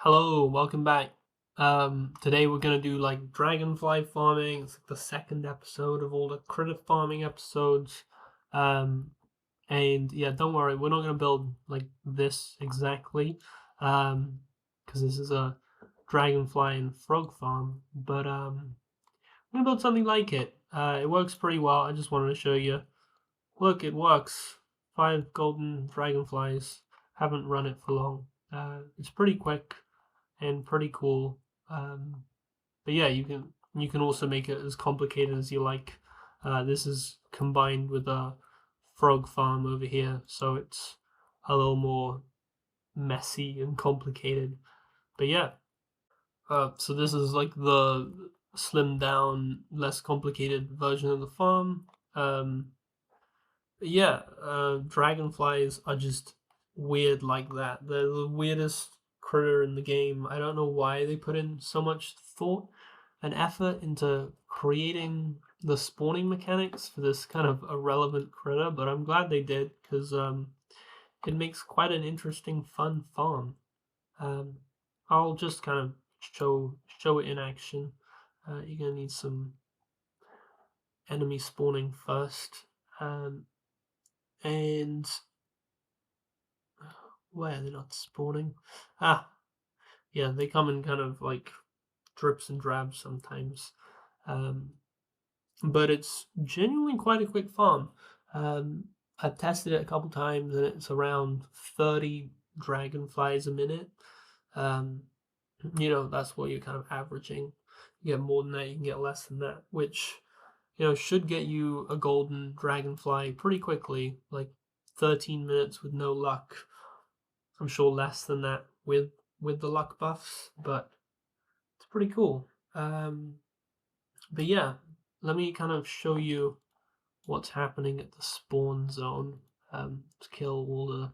Hello, welcome back. Today we're gonna do like dragonfly farming. It's like the second episode of all the critter farming episodes. Um, and yeah, don't worry, we're not gonna build like this exactly, because this is a dragonfly and frog farm. But we're gonna build something like it. It works pretty well. I just wanted to show you. Look, it works. 5 golden dragonflies. Haven't run it for long. It's pretty quick and pretty cool. Um, but yeah, you can also make it as complicated as you like. This is combined with a frog farm over here, so it's a little more messy and complicated. But yeah, so this is like the slimmed down, less complicated version of the farm. Yeah, dragonflies are just weird like that. They're the weirdest critter in the game. I don't know why they put in so much thought and effort into creating the spawning mechanics for this kind of irrelevant critter, but I'm glad they did because it makes quite an interesting, fun farm. Um, I'll just kind of show it in action. You're gonna need some enemy spawning first, and where they're not spawning. Ah, yeah, they come in kind of like drips and drabs sometimes. Um, but it's genuinely quite a quick farm. Um, I've tested it a couple times and it's around 30 dragonflies a minute. Um, that's what you're kind of averaging. You get more than that, you can get less than that, which, should get you a golden dragonfly pretty quickly, like 13 minutes with no luck. I'm sure less than that with the luck buffs, but it's pretty cool. But yeah, let me kind of show you what's happening at the spawn zone to kill all the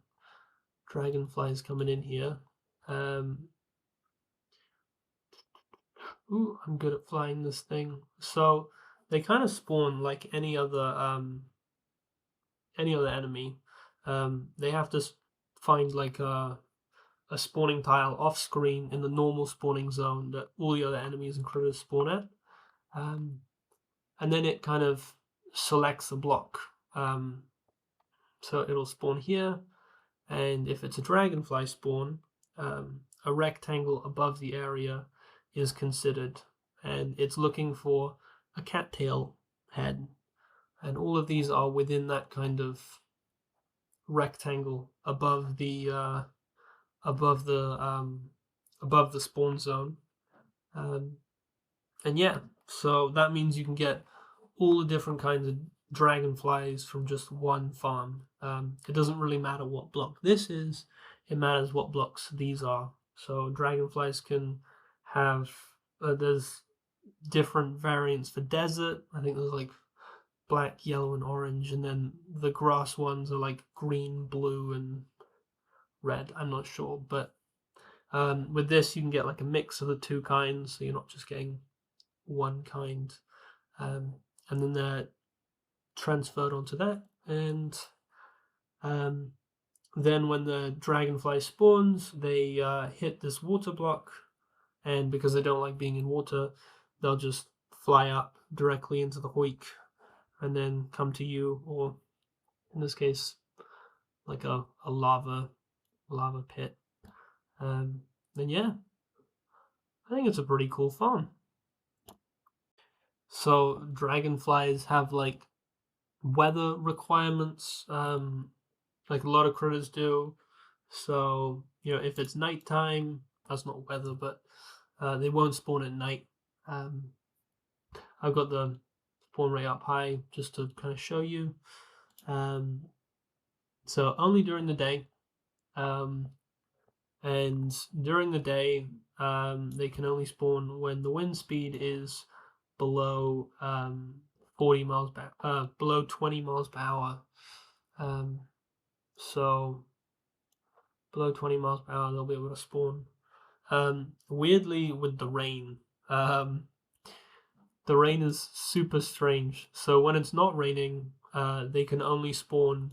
dragonflies coming in here. Um, ooh, I'm good at flying this thing. So they kind of spawn like any other enemy. They have to find like a spawning tile off screen in the normal spawning zone that all the other enemies and critters spawn at. Um, and then it kind of selects a block. Um, so it'll spawn here, and if it's a dragonfly spawn, a rectangle above the area is considered, and it's looking for a cattail head. And all of these are within that kind of rectangle above the above the spawn zone. Um, and yeah, so that means you can get all the different kinds of dragonflies from just one farm. It doesn't really matter what block this is, it matters what blocks these are. So dragonflies can have, there's different variants for desert. I think there's like black, yellow, and orange, and then the grass ones are like green, blue, and red. I'm not sure, but with this you can get like a mix of the two kinds, so you're not just getting one kind. Um, and then they're transferred onto that, and um, then when the dragonfly spawns, they hit this water block, and because they don't like being in water, they'll just fly up directly into the hoik, and then come to you, or in this case, like a lava pit. Um, and yeah, I think it's a pretty cool farm. So dragonflies have like weather requirements, like a lot of critters do. So, if it's nighttime, that's not weather, but they won't spawn at night. Um, I've got the spawn rate up high just to kind of show you. Um, so only during the day. Um, and during the day, they can only spawn when the wind speed is below 40 miles below 20 miles per hour. Um, so below 20 miles per hour, they'll be able to spawn. Weirdly, with the rain is super strange. So when it's not raining, they can only spawn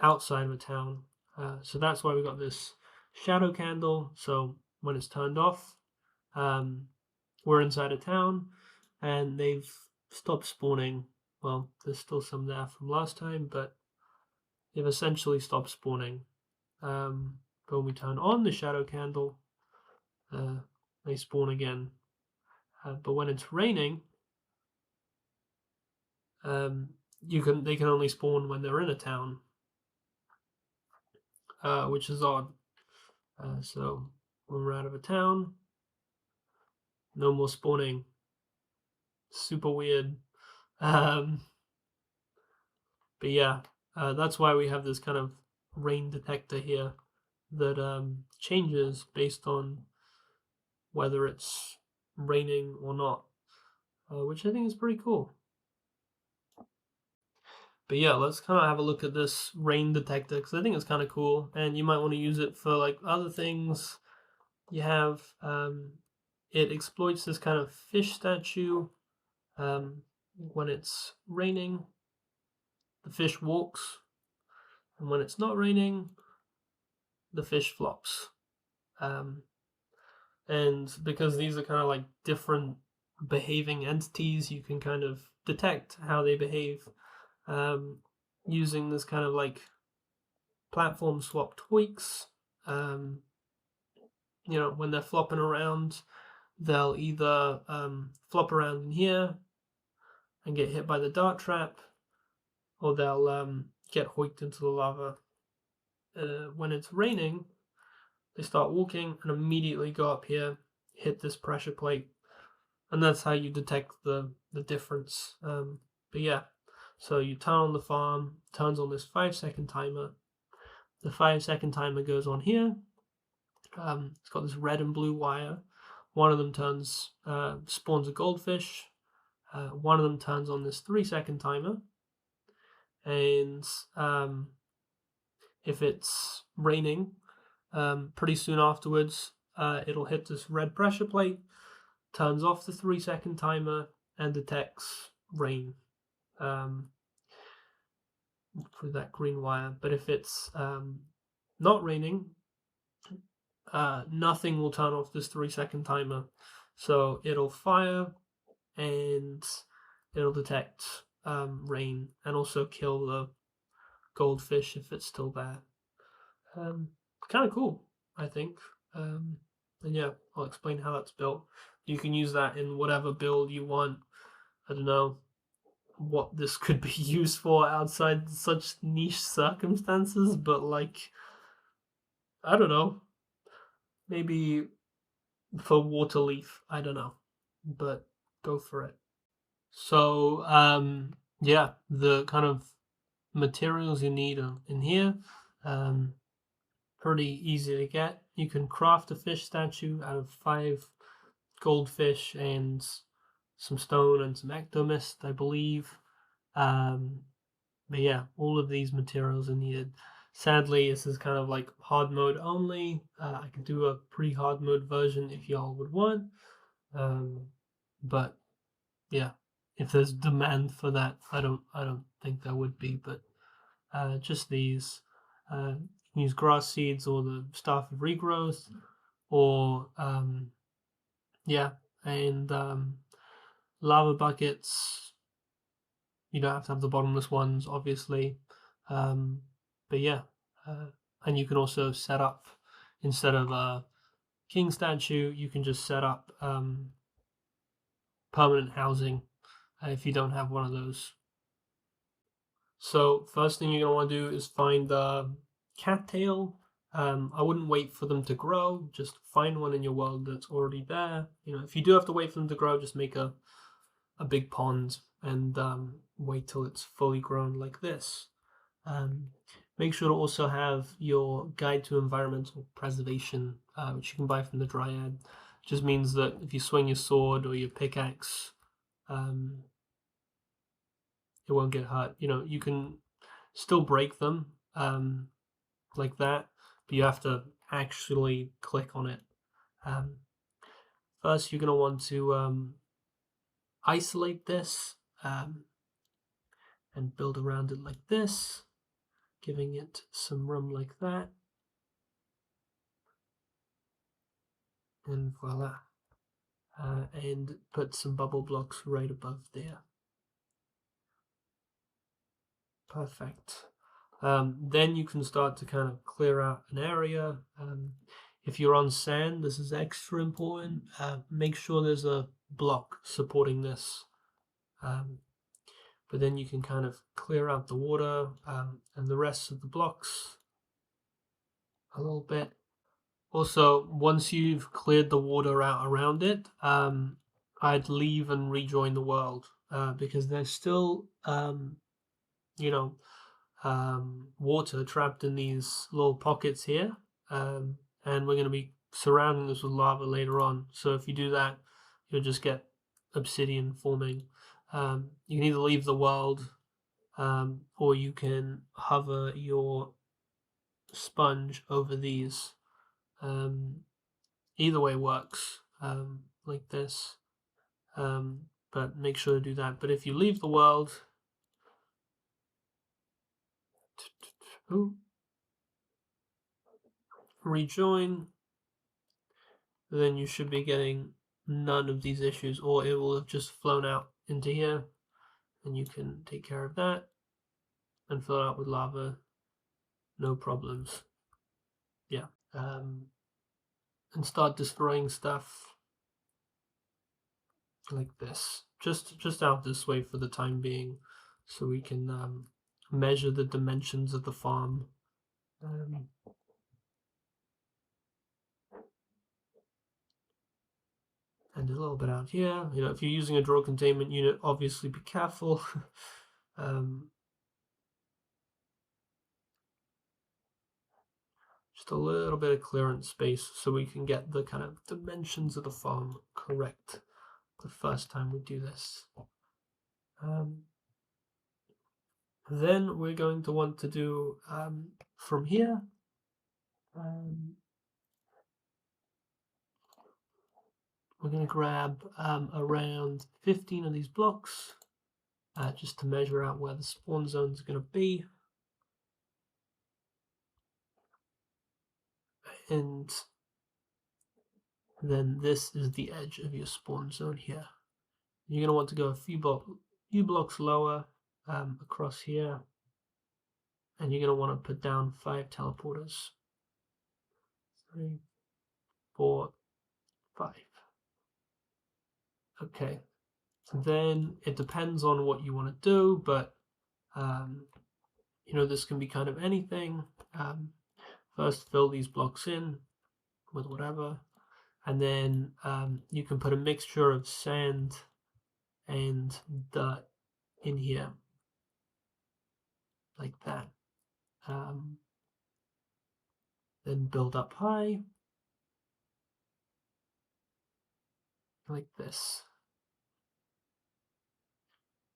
outside of a town. So that's why we got this shadow candle. So when it's turned off. We're inside a town, and they've stopped spawning. Well, there's still some there from last time, but they've essentially stopped spawning. But when we turn on the shadow candle, they spawn again. But when it's raining, they can only spawn when they're in a town, which is odd. So when we're out of a town, no more spawning. Super weird. But yeah, that's why we have this kind of rain detector here that changes based on whether it's raining or not, which I think is pretty cool. But yeah, let's kind of have a look at this rain detector because I think it's kind of cool, and you might want to use it for like other things. You have it exploits this kind of fish statue. When it's raining, the fish walks, and when it's not raining, the fish flops. Um, and because these are kind of like different behaving entities, you can kind of detect how they behave using this kind of like platform swap tweaks. Um, when they're flopping around, they'll either flop around in here and get hit by the dart trap, or they'll get hoiked into the lava. When it's raining, they start walking and immediately go up here, hit this pressure plate, and that's how you detect the difference. But yeah, so you turn on the farm, turns on this 5-second timer. The 5-second timer goes on here. It's got this red and blue wire. One of them spawns a goldfish. One of them turns on this 3-second timer, and if it's raining, pretty soon afterwards, it'll hit this red pressure plate, turns off the 3-second timer, and detects rain through that green wire. But if it's not raining, nothing will turn off this 3-second timer. So it'll fire and it'll detect rain and also kill the goldfish if it's still there. Kind of cool, I think. And yeah, I'll explain how that's built. You can use that in whatever build you want. I don't know what this could be used for outside such niche circumstances, but like, I don't know, maybe for water leaf, I don't know, but go for it. So, yeah, the kind of materials you need are in here. Um, Pretty easy to get. You can craft a fish statue out of 5 goldfish and some stone and some ectomist, I believe. But yeah, all of these materials are needed. Sadly, this is kind of like hard mode only. I can do a pre-hard mode version if y'all would want. But yeah, if there's demand for that, I don't think there would be. But just these. You can use grass seeds or the staff of regrowth, or yeah, and lava buckets. You don't have to have the bottomless ones, obviously, but yeah, and you can also set up instead of a king statue, you can just set up permanent housing if you don't have one of those. So first thing you're gonna want to do is find the cattail. I wouldn't wait for them to grow. Just find one in your world that's already there. If you do have to wait for them to grow, just make a big pond and wait till it's fully grown like this. Make sure to also have your guide to environmental preservation, which you can buy from the Dryad. Just means that if you swing your sword or your pickaxe, it won't get hurt. You can still break them like that, but you have to actually click on it. First, you're going to want to isolate this and build around it like this, giving it some room like that. and voila. And put some bubble blocks right above there. Perfect. Then you can start to kind of clear out an area. If you're on sand, this is extra important. Make sure there's a block supporting this. But then you can kind of clear out the water and the rest of the blocks a little bit. Also, once you've cleared the water out around it, I'd leave and rejoin the world because there's still, you know, water trapped in these little pockets here, and we're going to be surrounding this with lava later on. So if you do that, you'll just get obsidian forming. You can either leave the world, or you can hover your sponge over these. Either way works, like this. But make sure to do that. But if you leave the world, rejoin, then you should be getting none of these issues, or it will have just flown out into here, and you can take care of that and fill it out with lava, no problems. Yeah. And start destroying stuff like this, just out this way for the time being, so we can measure the dimensions of the farm. And a little bit out here. You know, if you're using a draw containment unit, obviously be careful. Just a little bit of clearance space so we can get the kind of dimensions of the farm correct the first time we do this. Then we're going to want to do from here. We're going to grab around 15 of these blocks just to measure out where the spawn zone is going to be. And then this is the edge of your spawn zone here. You're going to want to go a few blocks lower across here, and you're going to want to put down 5 teleporters. 3, 4, 5. Okay, then it depends on what you want to do, but you know, this can be kind of anything. First, fill these blocks in with whatever, and then you can put a mixture of sand and dirt in here, like that. Then build up high, like this.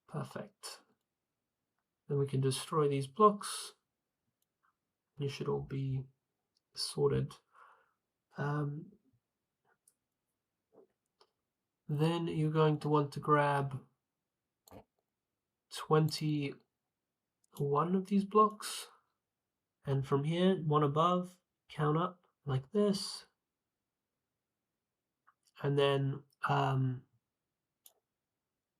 Perfect. Then we can destroy these blocks. You should all be sorted. Then you're going to want to grab 21 of these blocks, and from here, one above, count up like this, and then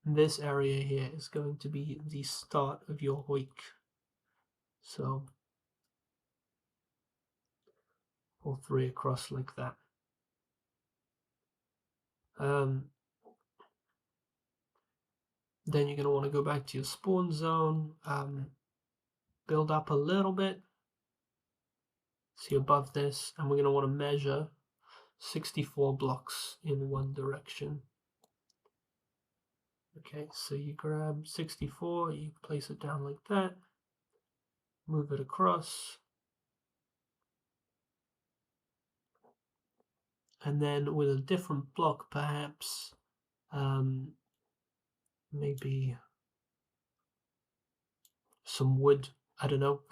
this area here is going to be the start of your week. So all 3 across like that. Then you're going to want to go back to your spawn zone, build up a little bit, see above this, and we're going to want to measure 64 blocks in one direction. Okay, so you grab 64, you place it down like that, move it across, and then with a different block perhaps, maybe some wood, I don't know.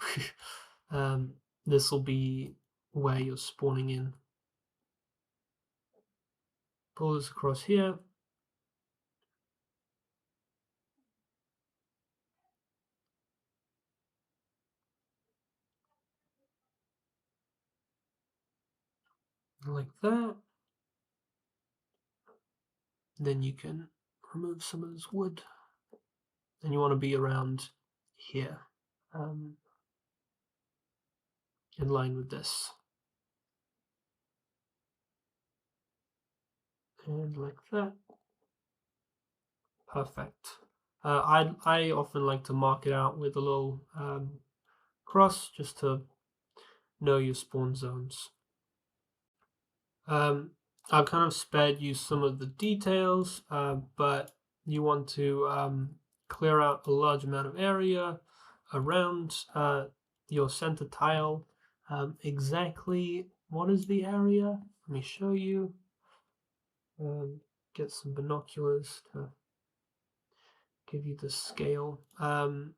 This will be where you're spawning in. Pull this across here. Like that. then you can remove some of this wood. And you want to be around here, in line with this. And like that. Perfect. I often like to mark it out with a little cross just to know your spawn zones. I've kind of spared you some of the details, but you want to clear out a large amount of area around your center tile. Exactly what is the area? Let me show you. Get some binoculars to give you the scale. The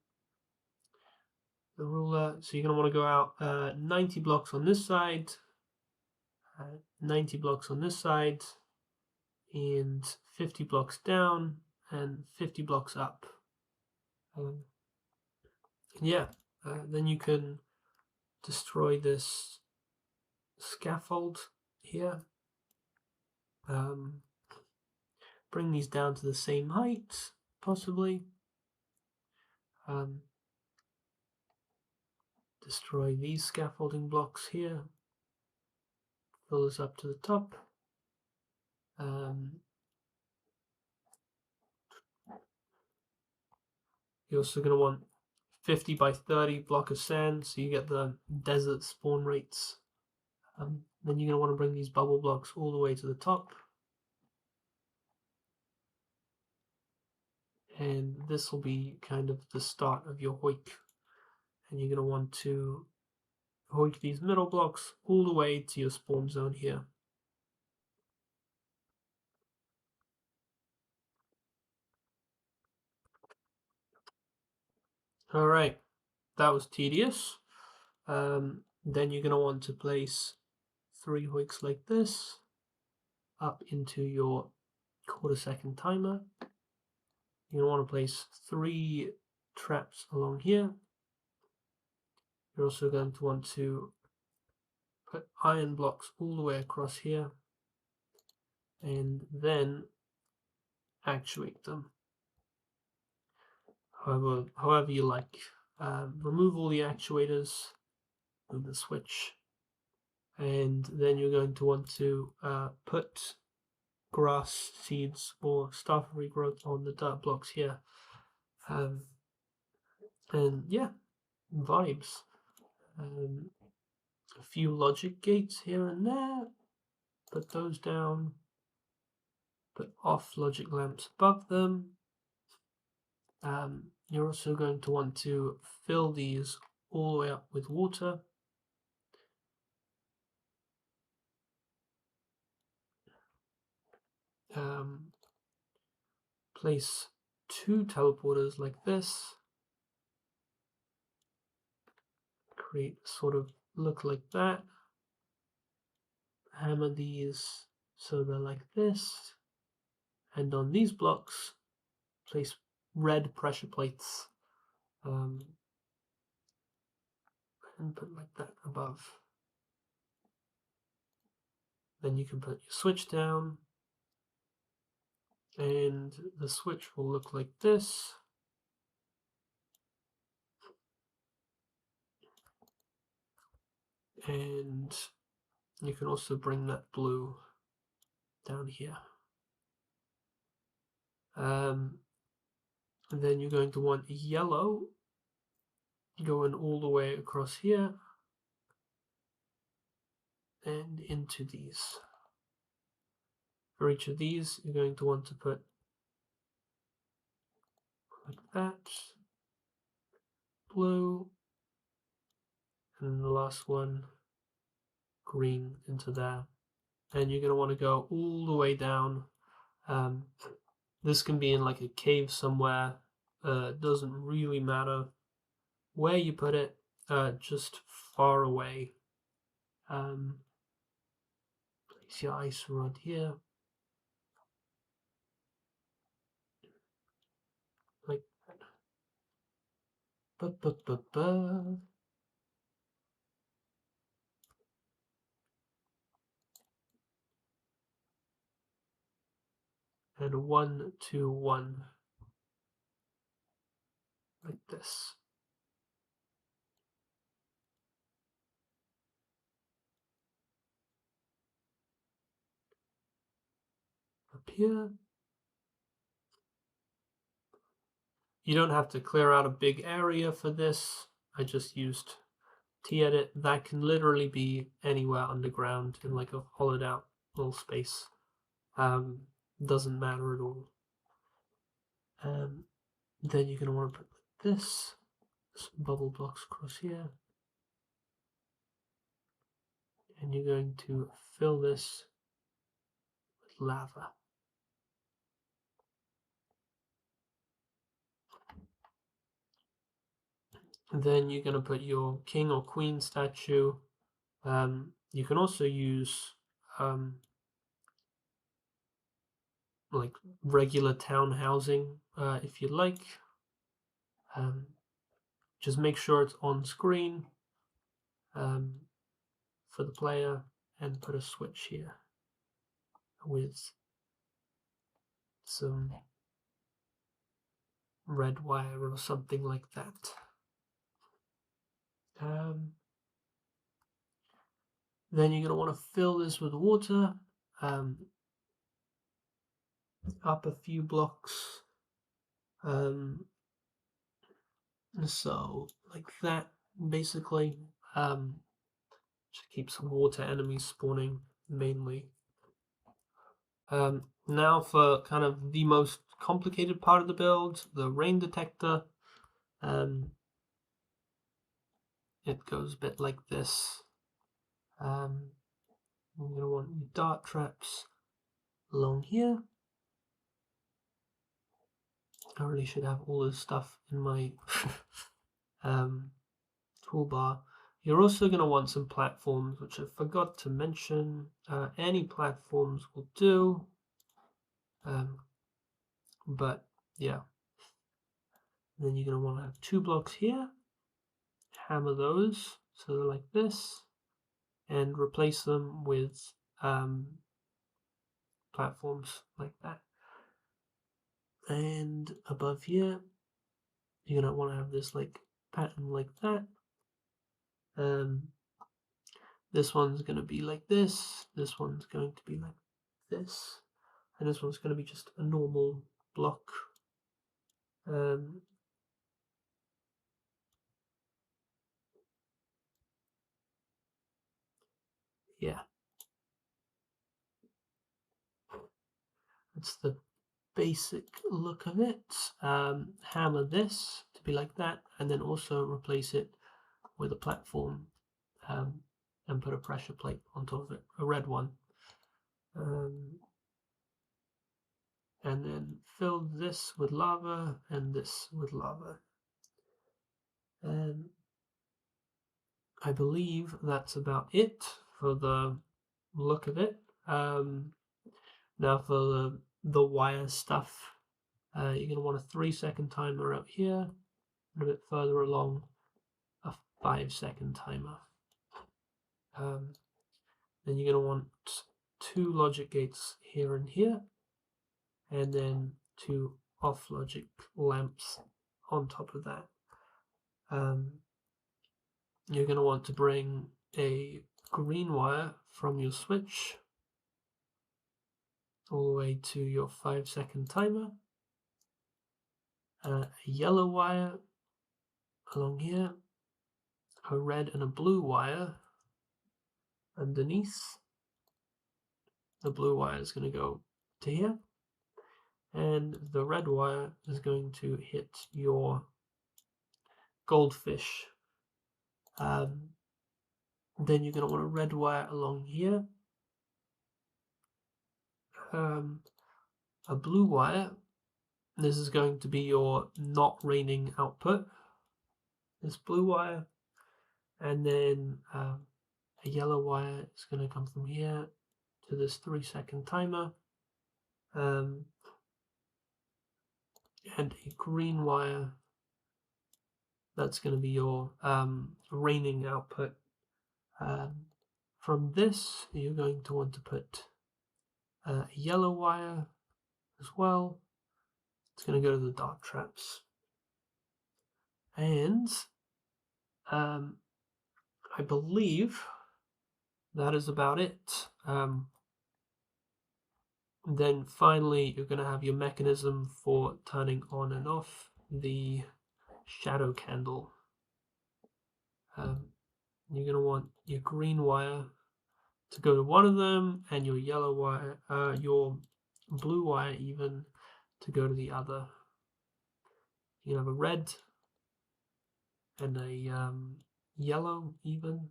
ruler, so you're going to want to go out 90 blocks on this side, 90 blocks on this side, and 50 blocks down, and 50 blocks up. Yeah, then you can destroy this scaffold here. Bring these down to the same height, possibly. Destroy these scaffolding blocks here. Fill this up to the top. You're also going to want 50 by 30 block of sand, so you get the desert spawn rates. Then you're going to want to bring these bubble blocks all the way to the top. And this will be kind of the start of your hoik. And you're going to want to hoik these middle blocks all the way to your spawn zone here. Alright, that was tedious. Then you're going to want to place 3 hoiks like this up into your quarter-second timer. You're going to want to place 3 traps along here. You're also going to want to put iron blocks all the way across here and then actuate them however you like. Remove all the actuators, move the switch, and then you're going to want to put grass seeds or staff regrowth on the dirt blocks here. And yeah, vibes. A few logic gates here and there. Put those down. Put off logic lamps above them. You're also going to want to fill these all the way up with water. Place 2 teleporters like this. Create sort of look like that. Hammer these so they're like this. And on these blocks, place red pressure plates. And put like that above. Then you can put your switch down. And the switch will look like this. And you can also bring that blue down here. And then you're going to want yellow going all the way across here and into these. For each of these, you're going to want to put like that, blue, and the last one, green into there. And you're going to want to go all the way down. This can be in like a cave somewhere. Doesn't really matter where you put it, just far away. Place your ice rod here. Like that. and 1, 2, 1, like this. Up here. You don't have to clear out a big area for this. I just used T-edit. That can literally be anywhere underground in like a hollowed out little space. Doesn't matter at all. Then you're going to want to put this, some bubble blocks across here. And you're going to fill this with lava. And then you're going to put your king or queen statue. You can also use like regular town housing if you like. Just make sure it's on screen for the player, and put a switch here with some red wire or something like that. Then you're going to want to fill this with water, up a few blocks, so like that basically. Just keeps water enemies spawning mainly. Now for kind of the most complicated part of the build, the rain detector. It goes a bit like this. You're going to want your dart traps along here. I really should have all this stuff in my toolbar. You're also going to want some platforms, which I forgot to mention. Any platforms will do. But yeah. Then you're going to want to have 2 blocks here. Hammer those so they're like this, and replace them with platforms like that. And above here, you're going to want to have this like pattern like that. This one's going to be like this one's going to be like this, and this one's going to be just a normal block. Yeah, that's the basic look of it. Hammer this to be like that, and then also replace it with a platform, and put a pressure plate on top of it, a red one. And then fill this with lava and this with lava. I believe that's about it for the look of it. Now for the wire stuff, you're going to want a 3-second timer out here, and a bit further along, a 5-second timer. Then you're going to want 2 logic gates here and here, and then 2 off logic lamps on top of that. You're going to want to bring a green wire from your switch all the way to your 5-second timer, a yellow wire along here, a red and a blue wire underneath. The blue wire is going to go to here, and the red wire is going to hit your goldfish. Then you're going to want a red wire along here, a blue wire. This is going to be your not raining output, this blue wire, and then a yellow wire is going to come from here to this 3-second timer, and a green wire that's going to be your raining output. From this, you're going to want to put a yellow wire as well. It's going to go to the dart traps. And I believe that is about it. Then finally, you're going to have your mechanism for turning on and off the shadow candle. You're going to want your green wire to go to one of them, and your yellow wire, your blue wire even, to go to the other. You have a red and a yellow even,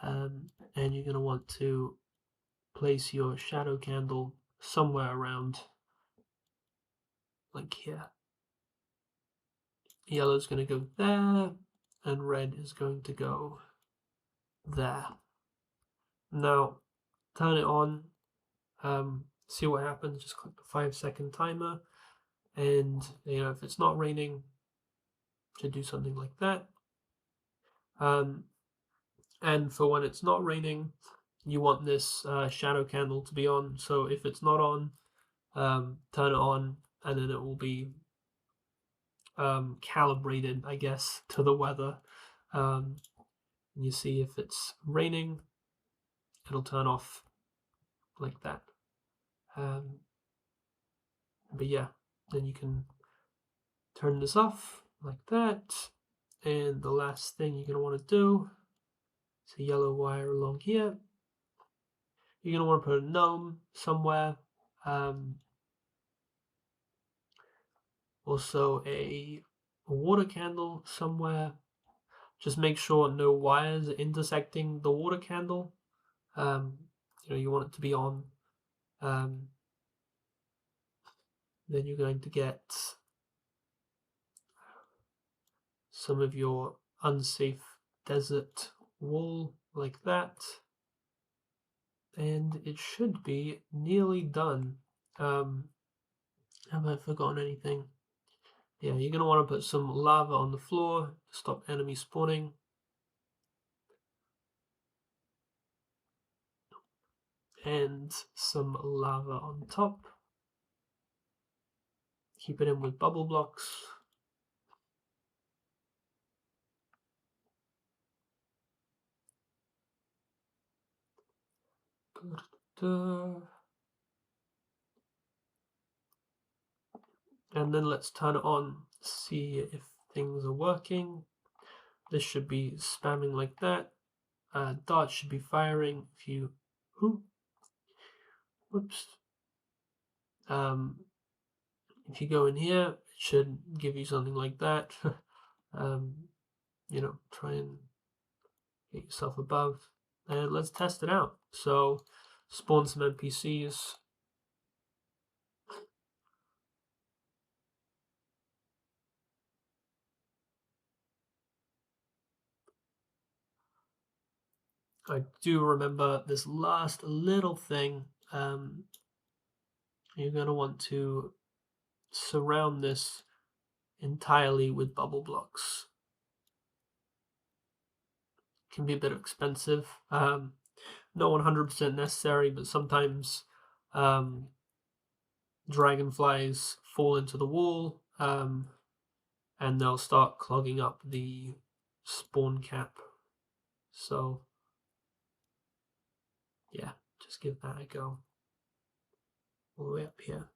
and you're going to want to place your shadow candle somewhere around, like here. Yellow is going to go there, and red is going to go there. Now, turn it on, see what happens. Just click the 5-second timer, and if it's not raining, should do something like that. And for when it's not raining, you want this shadow candle to be on. So if it's not on, turn it on, and then it will be calibrated, I guess, to the weather. You see, if it's raining, it'll turn off like that. But yeah, then you can turn this off like that. And the last thing you're going to want to do is a yellow wire along here. You're going to want to put a gnome somewhere. Also a water candle somewhere. Just make sure no wires are intersecting the water candle. You want it to be on. Then you're going to get some of your unsafe desert wool like that. And it should be nearly done. Have I forgotten anything? Yeah, you're going to want to put some lava on the floor to stop enemy spawning. And some lava on top. Keep it in with bubble blocks. And then let's turn it on, see if things are working. This should be spamming like that. Dart should be firing if you... Whoops. If you go in here, it should give you something like that. Try and get yourself above. And let's test it out. So, spawn some NPCs. I do remember this last little thing. You're going to want to surround this entirely with bubble blocks. Can be a bit expensive. Not 100% necessary, but sometimes dragonflies fall into the wall, and they'll start clogging up the spawn cap. So yeah, just give that a go. All the way up here.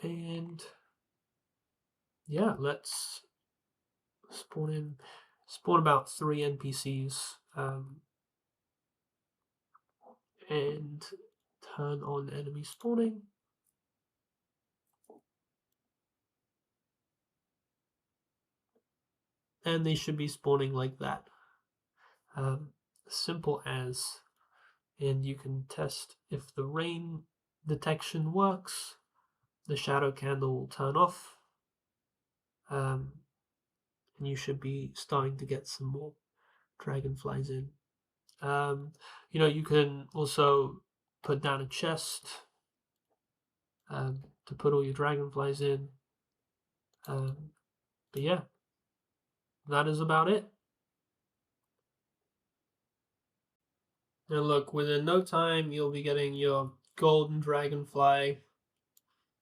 And yeah, let's spawn about 3 NPCs, and turn on enemy spawning. And they should be spawning like that. Simple as. And you can test if the rain detection works. The shadow candle will turn off. And you should be starting to get some more dragonflies in. You can also put down a chest to put all your dragonflies in. But yeah, that is about it. And look, within no time, you'll be getting your golden dragonfly,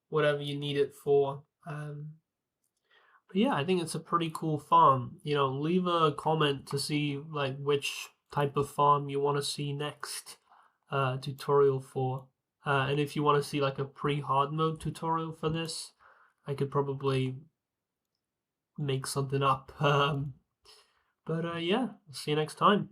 whatever you need it for. But yeah, I think it's a pretty cool farm. You know, leave a comment to see like which type of farm you want to see next tutorial for. And if you want to see like a pre-hard mode tutorial for this, I could probably make something up. But yeah, see you next time.